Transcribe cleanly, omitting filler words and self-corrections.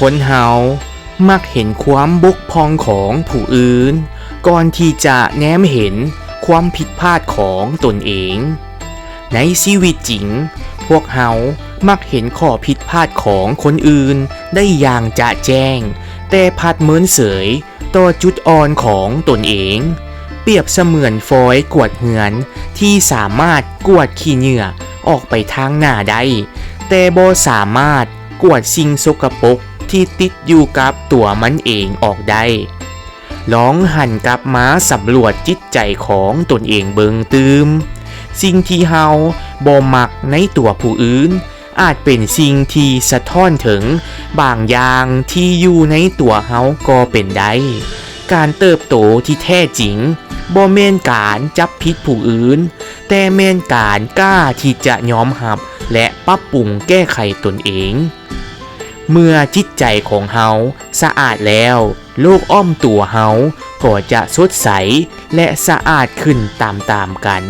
คนเฮามักเห็นความบกพร่องของผู้อื่นก่อนที่จะแนมเห็นความผิดพลาดของตนเองในชีวิตจริงพวกเฮามักเห็นข้อผิดพลาดของคนอื่นได้อย่างจะแจ้งแต่พัดเมินเสยต่อจุดอ่อนของตนเองเปรียบเสมือนฟอยล์กวดเหือนที่สามารถกวดขี้เหงื่อออกไปทางหน้าได้แต่บ่สามารถกวดสิ่งสกปรกที่ติดอยู่กับตัวมันเองออกได้ลองหันกลับมาสำรวจจิตใจของตนเองเบิงตืมสิ่งที่เฮาบ่มักในตัวผู้อื่นอาจเป็นสิ่งที่สะท้อนถึงบางอย่างที่อยู่ในตัวเฮาก็เป็นได้การเติบโตที่แท้จริงบ่แม่นการจับผิดผู้อื่นแต่แม่นการกล้าที่จะยอมรับและปรับปรุงแก้ไขตนเองเมื่อจิตใจของเฮาสะอาดแล้วโลกอ้อมตัวเฮาก็จะสดใสและสะอาดขึ้นตามๆกัน